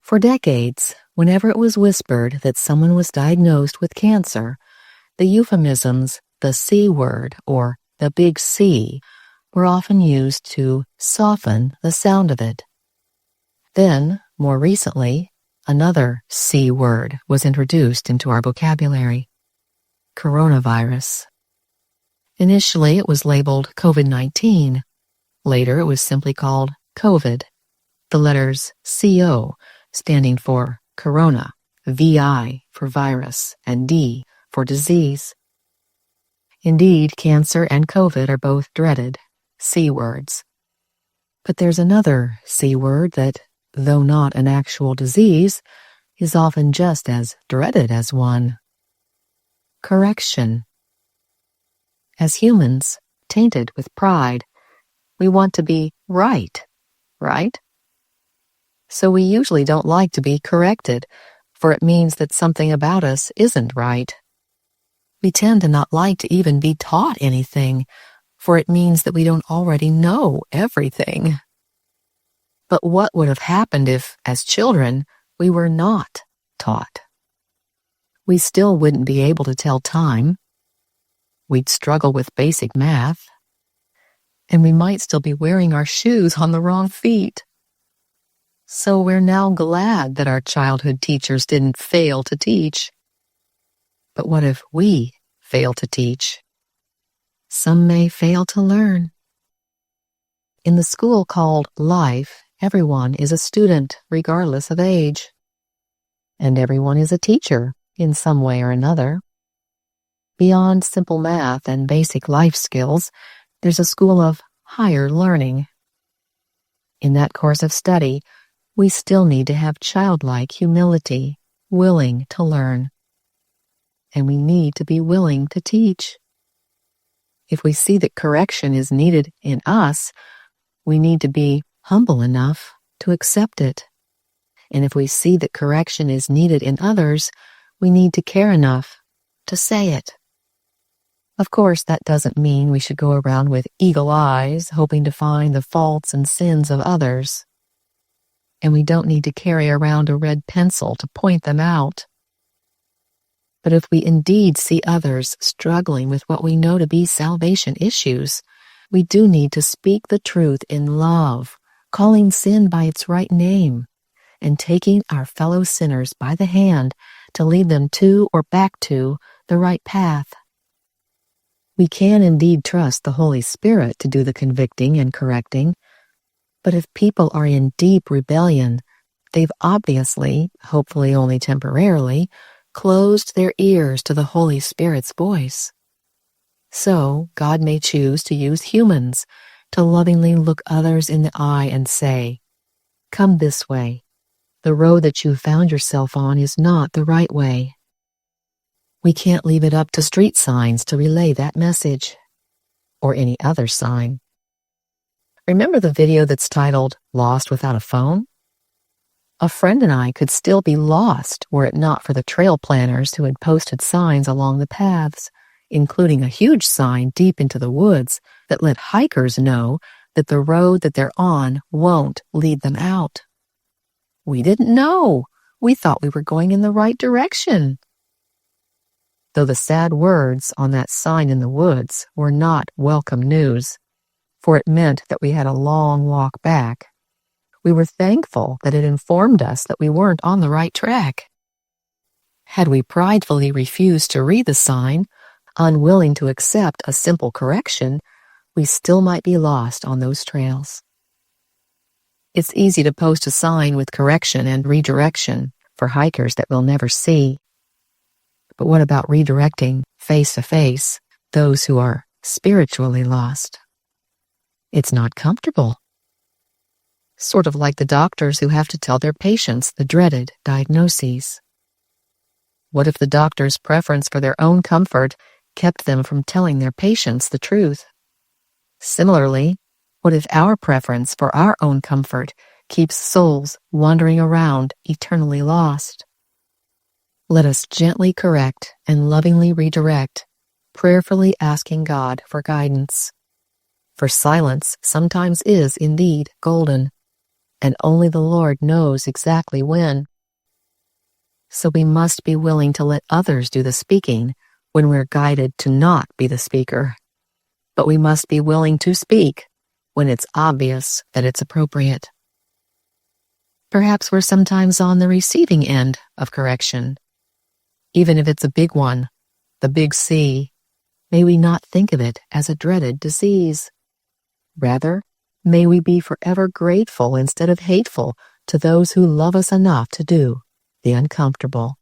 For decades, whenever it was whispered that someone was diagnosed with cancer, the euphemisms, the C word or the big C, were often used to soften the sound of it. Then, more recently, another C word was introduced into our vocabulary: coronavirus. Initially, it was labeled COVID-19. Later, it was simply called COVID. The letters CO standing for corona, VI for virus, and D for disease. Indeed, cancer and COVID are both dreaded C words. But there's another C word that, though not an actual disease, is often just as dreaded as one: correction. As humans, tainted with pride, we want to be right? So we usually don't like to be corrected, for it means that something about us isn't right. We tend to not like to even be taught anything, for it means that we don't already know everything. But what would have happened if, as children, we were not taught? We still wouldn't be able to tell time. We'd struggle with basic math. And we might still be wearing our shoes on the wrong feet. So we're now glad that our childhood teachers didn't fail to teach. But what if we fail to teach? Some may fail to learn. In the school called life, everyone is a student, regardless of age. And everyone is a teacher, in some way or another. Beyond simple math and basic life skills, there's a school of higher learning. In that course of study, we still need to have childlike humility, willing to learn. And we need to be willing to teach. If we see that correction is needed in us, we need to be humble enough to accept it. And if we see that correction is needed in others, we need to care enough to say it. Of course, that doesn't mean we should go around with eagle eyes, hoping to find the faults and sins of others. And we don't need to carry around a red pencil to point them out. But if we indeed see others struggling with what we know to be salvation issues, we do need to speak the truth in love, calling sin by its right name, and taking our fellow sinners by the hand to lead them to or back to the right path. We can indeed trust the Holy Spirit to do the convicting and correcting, but if people are in deep rebellion, they've obviously, hopefully only temporarily, closed their ears to the Holy Spirit's voice. So, God may choose to use humans to lovingly look others in the eye and say, "Come this way. The road that you found yourself on is not the right way." We can't leave it up to street signs to relay that message, or any other sign. Remember the video that's titled, "Lost Without a Phone"? A friend and I could still be lost were it not for the trail planners who had posted signs along the paths, including a huge sign deep into the woods that let hikers know that the road that they're on won't lead them out. We didn't know. We thought we were going in the right direction. Though the sad words on that sign in the woods were not welcome news, for it meant that we had a long walk back, we were thankful that it informed us that we weren't on the right track. Had we pridefully refused to read the sign, unwilling to accept a simple correction, we still might be lost on those trails. It's easy to post a sign with correction and redirection for hikers that we'll never see. But what about redirecting face-to-face those who are spiritually lost? It's not comfortable. Sort of like the doctors who have to tell their patients the dreaded diagnoses. What if the doctor's preference for their own comfort kept them from telling their patients the truth? Similarly, what if our preference for our own comfort keeps souls wandering around eternally lost? Let us gently correct and lovingly redirect, prayerfully asking God for guidance. For silence sometimes is indeed golden, and only the Lord knows exactly when. So we must be willing to let others do the speaking when we're guided to not be the speaker. But we must be willing to speak when it's obvious that it's appropriate. Perhaps we're sometimes on the receiving end of correction. Even if it's a big one, the big C, may we not think of it as a dreaded disease. Rather, may we be forever grateful instead of hateful to those who love us enough to do the uncomfortable.